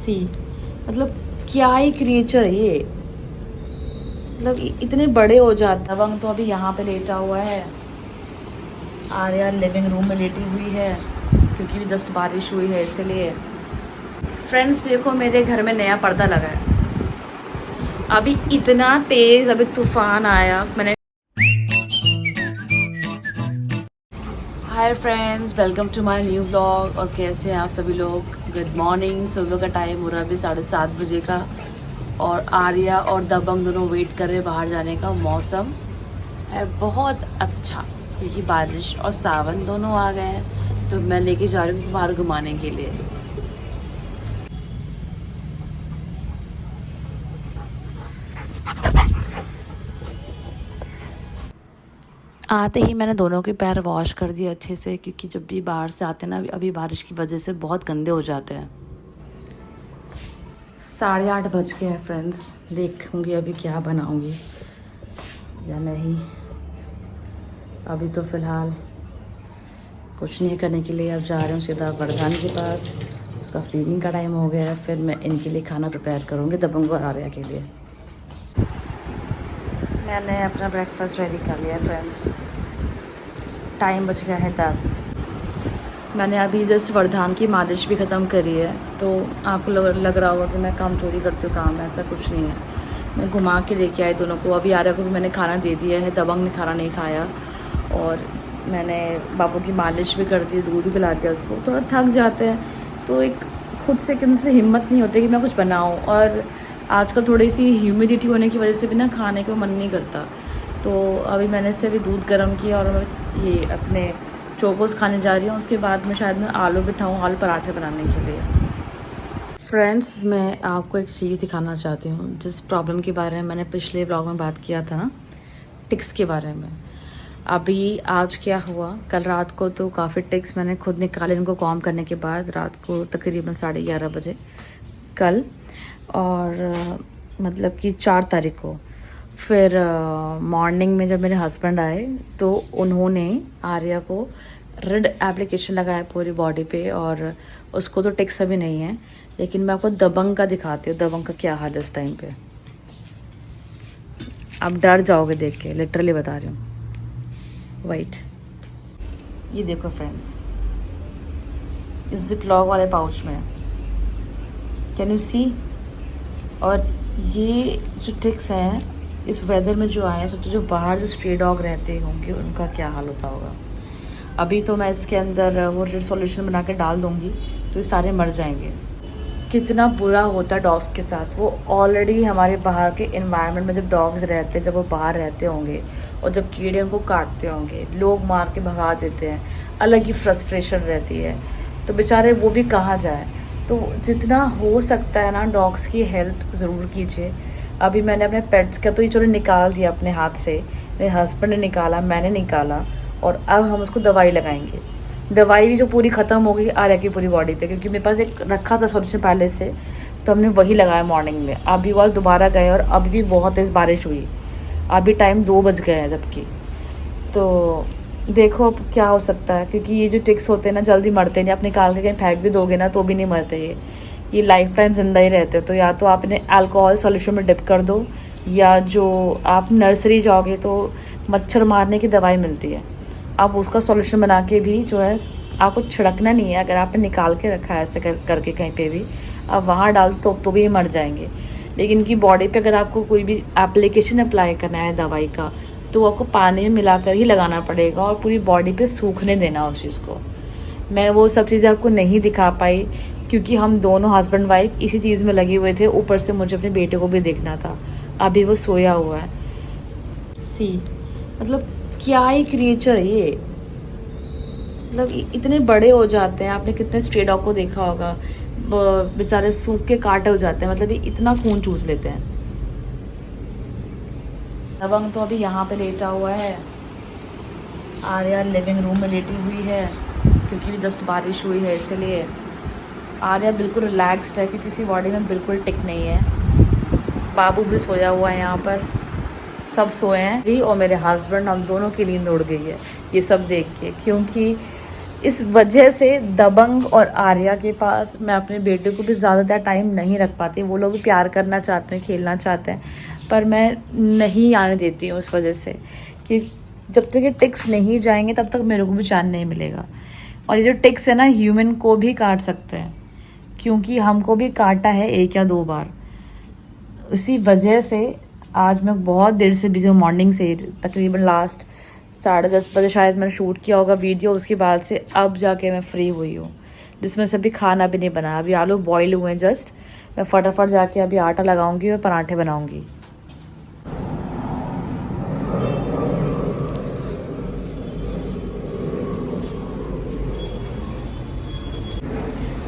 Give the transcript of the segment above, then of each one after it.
सी मतलब क्या ही क्रिएचर है ये। मतलब इतने बड़े हो जाते हैं। वंग तो अभी यहाँ पे लेटा हुआ है, आर्या लिविंग रूम में लेटी हुई है क्योंकि भी जस्ट बारिश हुई है इसलिए। फ्रेंड्स देखो मेरे घर में नया पर्दा लगा है। अभी इतना तेज़ अभी तूफान आया। मैंने hi friends, welcome to my new vlog. और कैसे हैं आप सभी लोग? Good morning. सुबह का टाइम हो रहा है अभी 7:30 बजे का, और आर्या और दबंग दोनों वेट कर रहे हैं बाहर जाने का। मौसम है बहुत अच्छा क्योंकि बारिश और सावन दोनों आ गए हैं, तो मैं लेके जा रही हूँ बाहर घुमाने के लिए। आते ही मैंने दोनों के पैर वॉश कर दिए अच्छे से, क्योंकि जब भी बाहर से आते हैं ना अभी बारिश की वजह से बहुत गंदे हो जाते हैं। 8:30 बज गए हैं फ्रेंड्स। देखूँगी अभी क्या बनाऊँगी या नहीं। अभी तो फ़िलहाल कुछ नहीं करने के लिए अब जा रही हूँ सीधा वरदान के पास। उसका फीडिंग का टाइम हो गया है, फिर मैं इनके लिए खाना प्रिपेयर करूँगी, दबंग और आर्या के लिए। मैंने अपना ब्रेकफास्ट रेडी कर लिया है फ्रेंड्स। टाइम बच गया है 10। मैंने अभी जस्ट वर्धान की मालिश भी ख़त्म करी है, तो आपको लग रहा होगा कि मैं काम चोरी करती हूँ। काम ऐसा कुछ नहीं है, मैं घुमा के लेके आई दोनों को। अभी आर्या को भी मैंने खाना दे दिया है, दबंग ने खाना नहीं खाया। और मैंने बाबू की मालिश भी कर दी, दूध भी पिला दिया उसको। थोड़ा थक जाते हैं तो एक खुद से किन से हिम्मत नहीं होती कि मैं कुछ बनाऊँ। और आजकल थोड़ी सी ह्यूमिडिटी होने की वजह से भी ना खाने को मन नहीं करता। तो अभी मैंने इससे अभी दूध गर्म किया और ये अपने चोकोस खाने जा रही हूँ। उसके बाद में शायद मैं आलू बिठाऊँ, आलू पराठे बनाने के लिए। फ्रेंड्स मैं आपको एक चीज़ दिखाना चाहती हूँ, जिस प्रॉब्लम के बारे में मैंने पिछले व्लॉग में बात किया था ना, टिक्स के बारे में। अभी आज क्या हुआ, कल रात को तो काफ़ी टिक्स मैंने खुद निकाले इनको कॉम करने के बाद, रात को तकरीबन 11:30 बजे कल। और मतलब कि 4 तारीख को फिर मॉर्निंग में जब मेरे हस्बैंड आए तो उन्होंने आर्या को रेड एप्लीकेशन लगाया पूरी बॉडी पे। और उसको तो टिक्स अभी नहीं है, लेकिन मैं आपको दबंग का दिखाती हूँ। दबंग का क्या हाल है इस टाइम पे, आप डर जाओगे देख के, लिटरली बता रही हूँ। वाइट, ये देखो फ्रेंड्स, इस जिपलॉक वाले पाउच में, कैन यू सी। और ये जो टिक्स हैं इस वेदर में जो आए हैं, सोचो जो बाहर जो स्ट्रे डॉग रहते होंगे उनका क्या हाल होता होगा। अभी तो मैं इसके अंदर वो रेड सॉल्यूशन बना के डाल दूँगी तो ये सारे मर जाएंगे। कितना बुरा होता है डॉग्स के साथ। वो ऑलरेडी हमारे बाहर के इन्वायरमेंट में जब डॉग्स रहते हैं, जब वो बाहर रहते होंगे और जब कीड़े उनको काटते होंगे, लोग मार के भगा देते हैं, अलग ही फ्रस्ट्रेशन रहती है। तो बेचारे वो भी कहाँ जाए। तो जितना हो सकता है ना डॉग्स की हेल्प ज़रूर कीजिए। अभी मैंने अपने पेट्स का तो ये चलो निकाल दिया अपने हाथ से, मेरे हस्बैंड ने निकाला, मैंने निकाला, और अब हम उसको दवाई लगाएंगे। दवाई भी जो पूरी ख़त्म हो गई आर्या की पूरी बॉडी पे, क्योंकि मेरे पास एक रखा था सॉल्यूशन पहले से, तो हमने वही लगाया मॉर्निंग में। अभी वो दोबारा गए और अभी भी बहुत तेज़ बारिश हुई। अभी टाइम 2 बज गए हैं जबकि। तो देखो अब क्या हो सकता है, क्योंकि ये जो टिक्स होते हैं ना जल्दी मरते नहीं। आप निकाल के कहीं फेंक भी दोगे ना तो भी नहीं मरते ये लाइफ टाइम ज़िंदा ही रहते। तो या तो आप इन्हें अल्कोहल सॉल्यूशन में डिप कर दो, या जो आप नर्सरी जाओगे तो मच्छर मारने की दवाई मिलती है, आप उसका सॉल्यूशन बना के भी जो है, आपको छिड़कना नहीं है। अगर आपने निकाल के रखा है ऐसे करके कहीं पे भी, आप वहाँ डाल तो भी मर जाएंगे। लेकिन इनकी बॉडी पे अगर आपको कोई भी एप्लीकेशन अप्लाई करना है दवाई का, तो आपको पानी में मिलाकर ही लगाना पड़ेगा और पूरी बॉडी पे सूखने देना उस चीज़ को। मैं वो सब चीज़ें आपको नहीं दिखा पाई क्योंकि हम दोनों हस्बैंड वाइफ इसी चीज़ में लगे हुए थे। ऊपर से मुझे अपने बेटे को भी देखना था, अभी वो सोया हुआ है। सी मतलब क्या ही क्रिएचर है ये। मतलब इतने बड़े हो जाते हैं। आपने कितने स्ट्रे डॉग को देखा होगा, बेचारे सूख के काटे हो जाते हैं, मतलब ये इतना खून चूस लेते हैं। दबंग तो अभी यहाँ पे लेटा हुआ है, आर्या लिविंग रूम में लेटी हुई है क्योंकि भी जस्ट बारिश हुई है इसलिए। आर्या बिल्कुल रिलैक्स्ड है क्योंकि उसकी बॉडी में बिल्कुल टिक नहीं है। बाबू भी सोया हुआ है, यहाँ पर सब सोए हैं। और मेरे हस्बैंड, हम दोनों की नींद उड़ गई है ये सब देख के, क्योंकि इस वजह से दबंग और आर्या के पास मैं अपने बेटे को भी ज़्यादातर टाइम नहीं रख पाती। वो लोग भी प्यार करना चाहते हैं, खेलना चाहते हैं, पर मैं नहीं आने देती हूँ उस वजह से कि जब तक ये टिक्स नहीं जाएंगे तब तक मेरे को भी चैन नहीं मिलेगा। और ये जो टिक्स है ना, ह्यूमन को भी काट सकते हैं, क्योंकि हमको भी काटा है 1 या 2 बार। उसी वजह से आज मैं बहुत देर से बिजी हूँ, मॉर्निंग से तकरीबन लास्ट 10:30 बजे शायद मैंने शूट किया होगा वीडियो। उसके बाद से अब जाके मैं फ्री हुई हूँ, जिसमें से अभी खाना भी नहीं बना। अभी आलू बॉईल हुए हैं जस्ट, मैं फटाफट जाके अभी आटा लगाऊंगी और पराठे बनाऊंगी।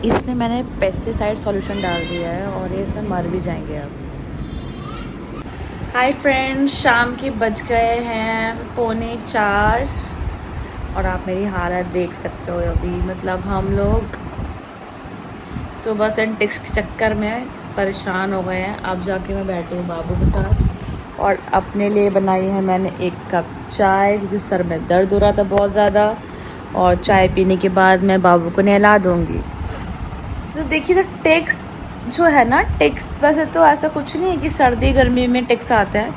इसमें मैंने पेस्टिसाइड सॉल्यूशन डाल दिया है और ये इसमें मर भी जाएंगे अब। हाय फ्रेंड्स, शाम के बज गए हैं 3:45 और आप मेरी हालत देख सकते हो अभी। मतलब हम लोग सुबह से टिक्स के चक्कर में परेशान हो गए हैं। अब जाके मैं बैठी हूँ बाबू के साथ और अपने लिए बनाई है मैंने 1 कप चाय, क्योंकि सर में दर्द हो रहा था बहुत ज़्यादा। और चाय पीने के बाद मैं बाबू को नहला दूँगी। तो देखिए, तो टिक्स जो है ना, टिक्स वैसे तो ऐसा कुछ नहीं है कि सर्दी गर्मी में टिक्स आते हैं।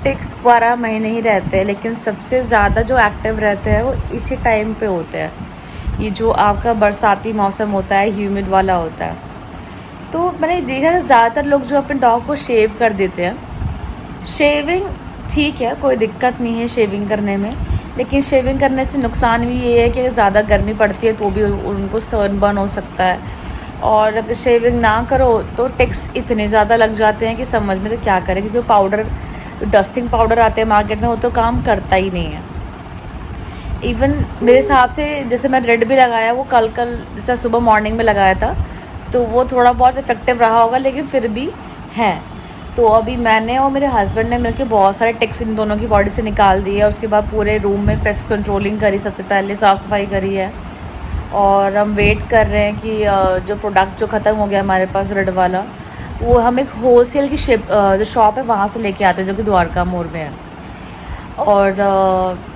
टिक्स 12 महीने ही रहते हैं, लेकिन सबसे ज़्यादा जो एक्टिव रहते हैं वो इसी टाइम पे होते हैं। ये जो आपका बरसाती मौसम होता है, ह्यूमिड वाला होता है। तो मैंने देखा है ज़्यादातर लोग जो अपने डॉग को शेव कर देते हैं। शेविंग ठीक है, कोई दिक्कत नहीं है शेविंग करने में, लेकिन शेविंग करने से नुकसान भी ये है कि ज़्यादा गर्मी पड़ती है तो भी उनको सनबर्न हो सकता है। और अगर शेविंग ना करो तो टिक्स इतने ज़्यादा लग जाते हैं कि समझ में तो क्या करें, क्योंकि पाउडर, डस्टिंग पाउडर आते हैं मार्केट में, वो तो काम करता ही नहीं है। इवन मेरे हिसाब से जैसे मैं रेड भी लगाया, वो कल जैसे सुबह मॉर्निंग में लगाया था, तो वो थोड़ा बहुत इफेक्टिव रहा होगा, लेकिन फिर भी है। तो अभी मैंने और मेरे हस्बैंड ने मिलकर बहुत सारे टिक्स इन दोनों की बॉडी से निकाल दिए। उसके बाद पूरे रूम में पेस्ट कंट्रोलिंग करी, सबसे पहले साफ़ सफाई करी है। और हम वेट कर रहे हैं कि जो प्रोडक्ट जो ख़त्म हो गया हमारे पास रेड वाला, वो हम एक होलसेल की जो शॉप है वहाँ से लेके आते हैं, जो कि द्वारका मोड़ में है। और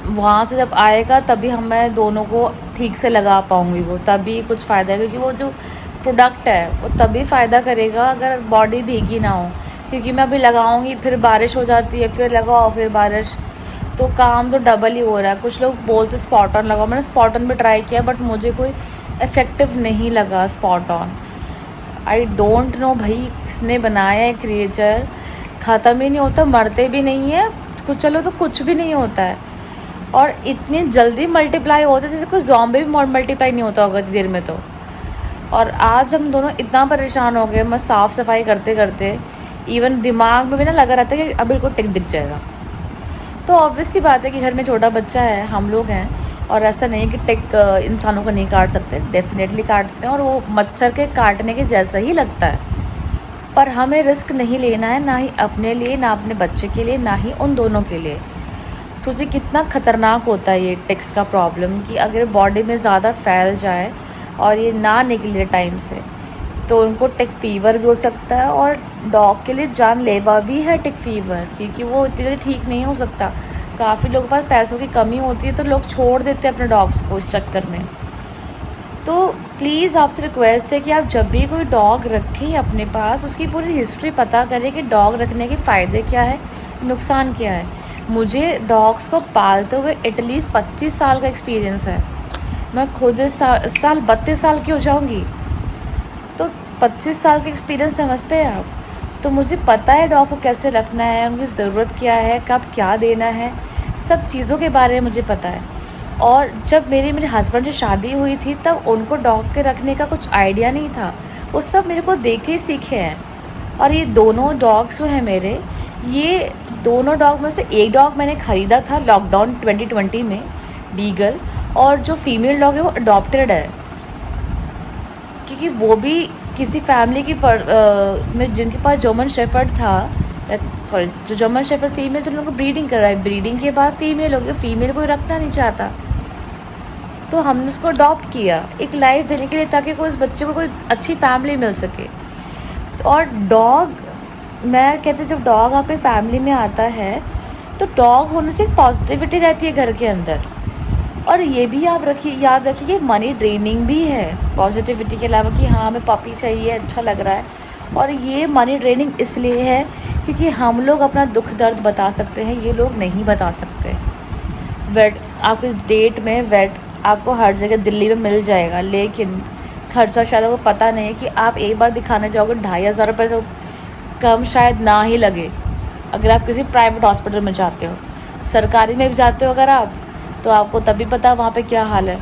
वहाँ से जब आएगा तभी हम मैं दोनों को ठीक से लगा पाऊँगी, वो तभी कुछ फ़ायदा है। क्योंकि वो जो प्रोडक्ट है वो तभी फ़ायदा करेगा अगर बॉडी भीगी ना हो। क्योंकि मैं अभी लगाऊँगी, फिर बारिश हो जाती है, फिर लगाओ, फिर बारिश, तो काम तो डबल ही हो रहा है। कुछ लोग बोलते स्पॉट ऑन लगाओ, मैंने स्पॉट ऑन भी ट्राई किया, बट मुझे कोई इफ़ेक्टिव नहीं लगा spot on. I don't know भाई किसने बनाया है क्रिएचर, ख़त्म ही नहीं होता, मरते भी नहीं है कुछ, चलो तो कुछ भी नहीं होता है। और इतनी जल्दी मल्टीप्लाई होते जैसे कोई ज़ॉम्बी भी मल्टीप्लाई नहीं होता होगा इतनी देर में तो। और आज हम दोनों इतना परेशान हो गए, मैं साफ़ सफाई करते करते इवन दिमाग में भी ना लगा रहता है कि अब बिल्कुल टिक दिख जाएगा। तो ऑब्वियस सी बात है कि घर में छोटा बच्चा है, हम लोग हैं, और ऐसा नहीं है कि टिक इंसानों को नहीं काट सकते, डेफिनेटली काटते हैं, और वो मच्छर के काटने के जैसा ही लगता है। पर हमें रिस्क नहीं लेना है, ना ही अपने लिए, ना अपने बच्चे के लिए, ना ही उन दोनों के लिए। सोचिए कितना ख़तरनाक होता है ये टिक्स का प्रॉब्लम, कि अगर बॉडी में ज़्यादा फैल जाए और ये ना निकले टाइम से, तो उनको टिक फीवर भी हो सकता है। और डॉग के लिए जानलेवा भी है टिक फीवर, क्योंकि वो इतनी जल्दी ठीक नहीं हो सकता। काफ़ी लोगों के पास पैसों की कमी होती है तो लोग छोड़ देते हैं अपने डॉग्स को इस चक्कर में। तो प्लीज़ आपसे रिक्वेस्ट है कि आप जब भी कोई डॉग रखें अपने पास, उसकी पूरी हिस्ट्री पता करें कि डॉग रखने के फ़ायदे क्या है, नुकसान क्या है। मुझे डॉग्स को पालते हुए एटलीस्ट 25 साल का एक्सपीरियंस है। मैं खुद इस साल 32 साल की हो जाऊँगी, तो 25 साल का एक्सपीरियंस समझते हैं आप। तो मुझे पता है डॉग को कैसे रखना है, उनकी ज़रूरत क्या है, कब क्या देना है, सब चीज़ों के बारे में मुझे पता है। और जब मेरे हस्बैंड से शादी हुई थी तब उनको डॉग के रखने का कुछ आइडिया नहीं था, वो सब मेरे को देख के ही सीखे हैं। और ये दोनों डॉग्स जो हैं मेरे, ये दोनों डॉग में से एक डॉग मैंने ख़रीदा था लॉकडाउन 2020 में, बीगल, और जो फीमेल डॉग है वो अडॉप्टेड है, क्योंकि वो भी किसी फैमिली की में जिनके पास जर्मन शेफर्ड था, सॉरी जो जर्मन शेफर्ड फीमेल, तो उनको ब्रीडिंग कराई, ब्रीडिंग के बाद फीमेल हो गई, फीमेल कोई रखना नहीं चाहता, तो हमने उसको अडॉप्ट किया एक लाइफ देने के लिए, ताकि कोई उस बच्चे को कोई अच्छी फैमिली मिल सके। और डॉग, मैं कहती जब डॉग आपकी फैमिली में आता है तो डॉग होने से एक पॉजिटिविटी रहती है घर के अंदर। और ये भी आप रखिए, याद रखिए कि मनी ड्रेनिंग भी है पॉजिटिविटी के अलावा, कि हाँ हमें पपी चाहिए, अच्छा लग रहा है। और ये मनी ड्रेनिंग इसलिए है क्योंकि हम लोग अपना दुख दर्द बता सकते हैं, ये लोग नहीं बता सकते। वेट, आपके डेट में वेट आपको हर जगह दिल्ली में मिल जाएगा, लेकिन खर्चा शायद आपको पता नहीं है कि आप एक बार दिखाने जाओगे 2,500 रुपये से कम शायद ना ही लगे अगर आप किसी प्राइवेट हॉस्पिटल में जाते हो। सरकारी में भी जाते हो अगर आप, तो आपको तभी पता वहाँ पे क्या हाल है।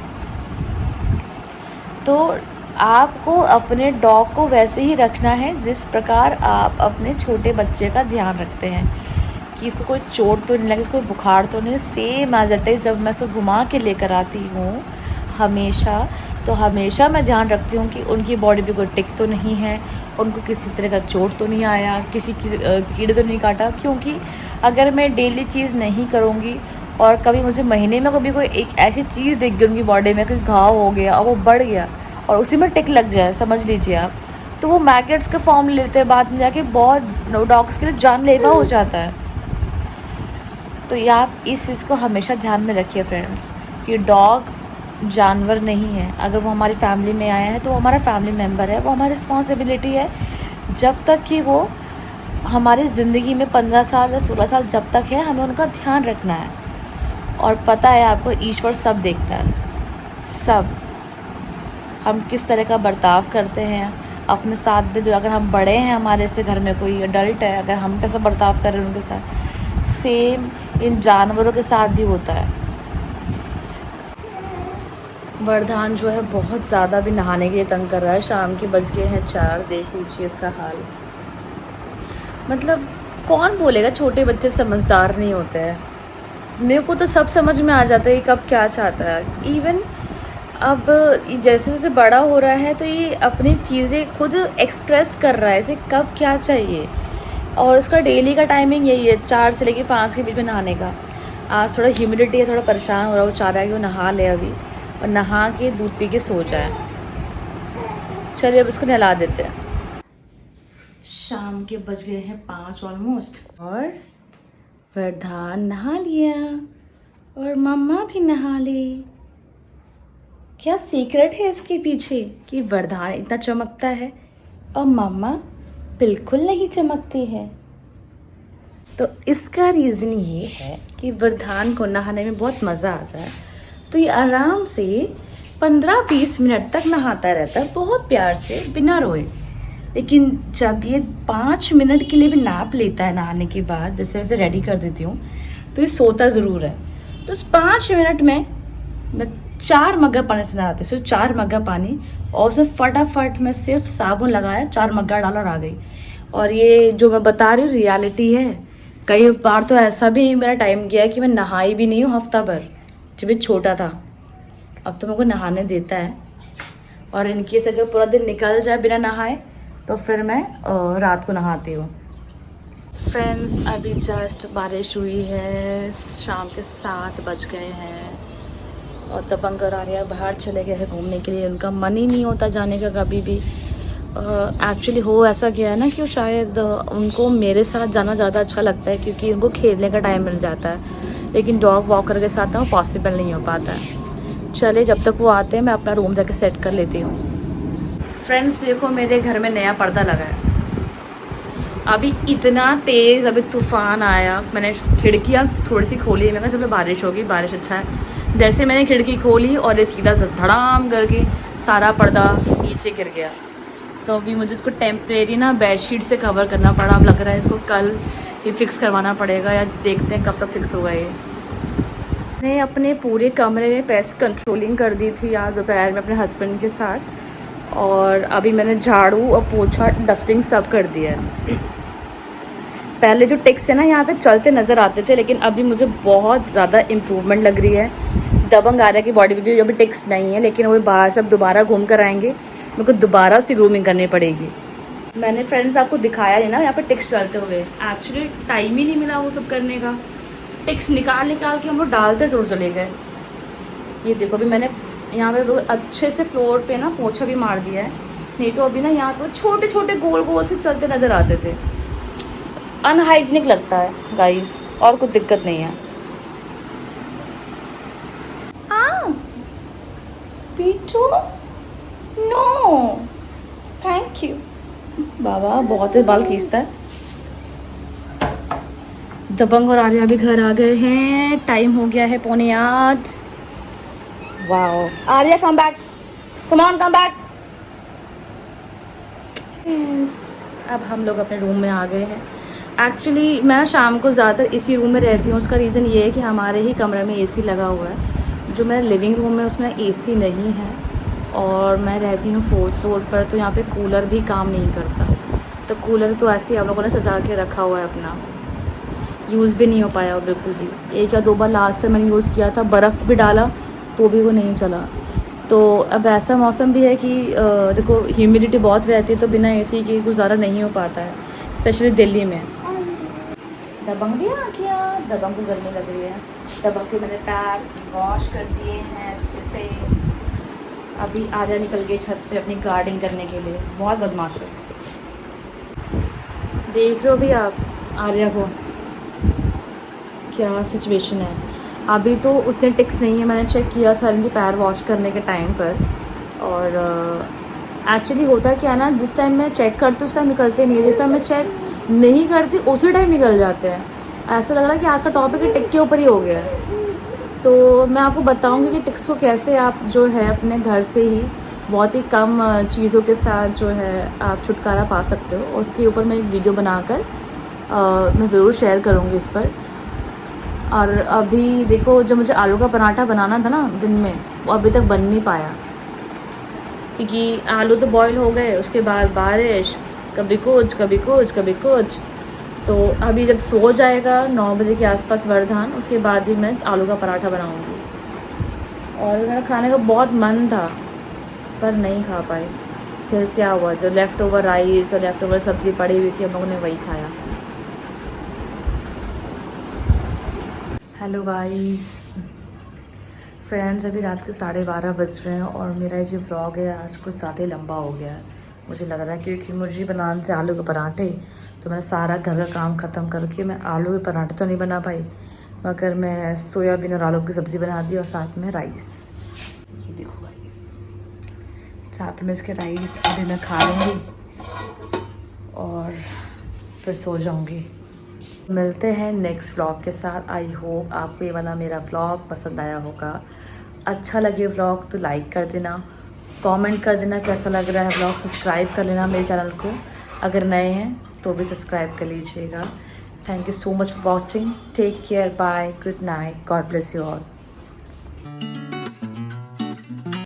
तो आपको अपने डॉग को वैसे ही रखना है जिस प्रकार आप अपने छोटे बच्चे का ध्यान रखते हैं, कि इसको कोई चोट तो नहीं लगे, इसको बुखार तो नहीं। सेम एज इट इज़ जब मैं इसको घुमा के लेकर आती हूँ हमेशा, तो हमेशा मैं ध्यान रखती हूँ कि उनकी बॉडी पे कोई टिक तो नहीं है, उनको किसी तरह का चोट तो नहीं आया, किसी की कीड़े तो नहीं काटा। क्योंकि अगर मैं डेली चीज़ नहीं करूँगी और कभी मुझे महीने में कभी कोई एक ऐसी चीज़ दिख गई उनकी बॉडी में, कोई घाव हो गया और वो बढ़ गया और उसी में टिक लग जाए, समझ लीजिए आप, तो वो मैकेट्स का फॉर्म लेते हैं, बाद में जाके बहुत डॉग्स के लिए जानलेवा हो जाता है। तो ये आप इस चीज़ को हमेशा ध्यान में रखिए फ्रेंड्स, कि डॉग जानवर नहीं है। अगर वो हमारी फैमिली में आया है तो वो हमारा फैमिली मेम्बर है, वो हमारी रिस्पॉन्सिबिलिटी है। जब तक कि वो हमारी ज़िंदगी में 15 साल या 16 साल जब तक है, हमें उनका ध्यान रखना है। और पता है आपको, ईश्वर सब देखता है, सब। हम किस तरह का बर्ताव करते हैं अपने साथ में, जो अगर हम बड़े हैं, हमारे से घर में कोई अडल्ट है, अगर हम कैसा बर्ताव कर रहे हैं उनके साथ, सेम इन जानवरों के साथ भी होता है। वरदान जो है बहुत ज़्यादा भी नहाने के लिए तंग कर रहा है। शाम के बज गए हैं 4, देख लीजिए इसका हाल। मतलब कौन बोलेगा छोटे बच्चे समझदार नहीं होते हैं। मेरे को तो सब समझ में आ जाता है कब क्या चाहता है। इवन अब जैसे जैसे बड़ा हो रहा है तो ये अपनी चीज़ें खुद एक्सप्रेस कर रहा है, इसे कब क्या चाहिए। और उसका डेली का टाइमिंग यही है, 4 से लेकर 5 के बीच में नहाने का। आज थोड़ा ह्यूमिडिटी है, थोड़ा परेशान हो रहा है, वो चाह रहा है कि वो नहा ले अभी, और नहा के दूध पी के सो जाए। चलिए अब इसको नहला देते हैं। शाम के बज गए हैं 5 ऑलमोस्ट, और वरदान नहा लिया और मम्मा भी नहा ली। क्या सीक्रेट है इसके पीछे कि वरदान इतना चमकता है और मम्मा बिल्कुल नहीं चमकती है? तो इसका रीज़न ये है कि वरदान को नहाने में बहुत मज़ा आता है, तो ये आराम से 15-20 मिनट तक नहाता रहता है, बहुत प्यार से, बिना रोए। लेकिन जब ये 5 मिनट के लिए भी नाप लेता है नहाने के बाद, जैसे वैसे रेडी कर देती हूँ, तो ये सोता ज़रूर है। तो उस 5 मिनट में मैं 4 मग्गा पानी से नहाती हूँ, सिर्फ 4 मग्गा पानी, और उसे फटाफट मैं सिर्फ साबुन लगाया, 4 मग्गा डाला और आ गई। और ये जो मैं बता रही हूँ रियलिटी है। कई बार तो ऐसा भी मेरा टाइम गया है कि मैं नहाई भी नहीं हूँ हफ्ता भर, जब ये छोटा था। अब तो मेरे को नहाने देता है, और इनकेस अगर पूरा दिन निकल जाए बिना नहाए तो फिर मैं रात को नहाती हूँ। फ्रेंड्स अभी जस्ट बारिश हुई है, शाम के 7 बज गए हैं, और तपंग और आर्या बाहर चले गए हैं घूमने के लिए। उनका मन ही नहीं होता जाने का कभी भी। एक्चुअली हो ऐसा गया है ना कि शायद उनको मेरे साथ जाना ज़्यादा अच्छा लगता है, क्योंकि उनको खेलने का टाइम मिल जाता है, लेकिन डॉग वॉकर के साथ ना वो पॉसिबल नहीं हो पाता है। चले जब तक वो आते हैं मैं अपना रूम जाके सेट कर लेती हूँ। फ्रेंड्स देखो मेरे घर में नया पर्दा लगा है, अभी इतना तेज़, अभी तूफान आया, मैंने खिड़कियाँ थोड़ी सी खोली, मैंने कहा चलो बारिश होगी, बारिश अच्छा है। जैसे मैंने खिड़की खोली और ये सीधा धड़ाम करके सारा पर्दा नीचे गिर गया। तो अभी मुझे इसको टेम्परेरी ना बेडशीट से कवर करना पड़ा। अब लग रहा है इसको कल ही फिक्स करवाना पड़ेगा, या देखते हैं कब तक फिक्स होगा ये। मैंने अपने पूरे कमरे में पेस्ट कंट्रोलिंग कर दी थी आज दोपहर में अपने हस्बैंड के साथ, और अभी मैंने झाड़ू और पोछा डस्टिंग सब कर दिया है। पहले जो टिक्स है ना यहाँ पे चलते नज़र आते थे, लेकिन अभी मुझे बहुत ज़्यादा इम्प्रूवमेंट लग रही है। दबंग आ रहा है कि बॉडी पे भी अभी टिक्स नहीं है, लेकिन वो बाहर सब दोबारा घूम कर आएंगे, मेरे को दोबारा उसकी ग्रूमिंग करनी पड़ेगी। मैंने फ्रेंड्स आपको दिखाया नहीं ना यहाँ पे टिक्स चलते हुए, एक्चुअली टाइम ही नहीं मिला वो सब करने का। टिक्स निकाल के हम लोग डालते ज़रूर चले गए। ये देखो अभी मैंने यहाँ पे अच्छे से फ्लोर पे ना पोछा भी मार दिया है, नहीं तो अभी ना यहाँ पे छोटे छोटे गोल गोल से चलते नज़र आते थे। अनहाइजीनिक लगता है गाइस, और कुछ दिक्कत नहीं है। पीटू नो, थैंक यू। बाबा बहुत ही बाल खींचता है। दबंग और आर्या भी घर आ गए हैं। टाइम हो गया है 7:45। Wow, Arya come back, come on come back. अब हम लोग अपने रूम में आ गए हैं। एक्चुअली मैं शाम को ज़्यादातर इसी रूम में रहती हूँ। उसका रीज़न ये है कि हमारे ही कमरे में एसी लगा हुआ है। जो मेरा लिविंग रूम है उसमें एसी नहीं है और मैं रहती हूँ 4th फ्लोर पर, तो यहाँ पे कूलर भी काम नहीं करता। तो कूलर तो ऐसे ही आप लोगों ने सजा के रखा हुआ है अपना, यूज़ भी नहीं हो पाया बिल्कुल भी। 1 या 2 बार लास्ट टाइम मैंने यूज़ किया था, बर्फ़ भी डाला तो भी वो नहीं चला। तो अब ऐसा मौसम भी है कि देखो ह्यूमिडिटी बहुत रहती है, तो बिना एसी के गुजारा नहीं हो पाता है, स्पेशली दिल्ली में। दबंग भी आ गया, दबंग को गर्मी लग रही है। दबंग के मैंने पैर वॉश कर दिए हैं अच्छे से। अभी आर्या निकल गई छत पे अपनी गार्डनिंग करने के लिए, बहुत बदमाश है। देख रहे हो भी आप आर्या को, क्या सिचुएशन है। अभी तो उतने टिक्स नहीं है, मैंने चेक किया था इनके पैर वॉश करने के टाइम पर। और एक्चुअली होता क्या है ना, जिस टाइम मैं चेक करती हूँ उस टाइम निकलते नहीं है, जिस टाइम मैं चेक नहीं करती उसी टाइम निकल जाते हैं। ऐसा लग रहा है कि आज का टॉपिक ही टिक के ऊपर ही हो गया है। तो मैं आपको बताऊंगी कि टिक्स को कैसे आप जो है अपने घर से ही बहुत ही कम चीज़ों के साथ जो है आप छुटकारा पा सकते हो। उसके ऊपर मैं एक वीडियो बनाकर मैं ज़रूर शेयर करूँगी इस पर। और अभी देखो, जब मुझे आलू का पराठा बनाना था ना दिन में, वो अभी तक बन नहीं पाया क्योंकि आलू तो बॉईल हो गए, उसके बाद बारिश, कभी कुछ कभी कुछ कभी कुछ। तो अभी जब सो जाएगा 9 बजे के आसपास वरदान, उसके बाद ही मैं आलू का पराठा बनाऊंगी। और मेरा खाने का बहुत मन था पर नहीं खा पाए। फिर क्या हुआ, जो लेफ़्ट ओवर राइस और लेफ़्ट ओवर सब्ज़ी पड़ी हुई थी हम लोगों ने वही खाया। हेलो गाइस, फ्रेंड्स, अभी रात के 12:30 बज रहे हैं और मेरा जो व्लॉग है आज कुछ ज़्यादा ही लंबा हो गया है मुझे लग रहा है, क्योंकि मुझे बनाने थे आलू के पराठे। तो मैंने सारा घर का काम ख़त्म करके मैं आलू के पराठे तो नहीं बना पाई, मगर मैं सोयाबीन और आलू की सब्ज़ी बना दी और साथ में राइस। ये देखो गाइस, साथ में इसके राइस अभी मैं खा लूँगी और फिर सो जाऊँगी। मिलते हैं नेक्स्ट व्लॉग के साथ। आई होप आपको ये वाला मेरा व्लॉग पसंद आया होगा। अच्छा लगे व्लॉग तो लाइक कर देना, कमेंट कर देना कैसा लग रहा है व्लॉग, सब्सक्राइब कर लेना मेरे चैनल को, अगर नए हैं तो भी सब्सक्राइब कर लीजिएगा। Thank you so much for watching, take care, bye, good night, God bless you all.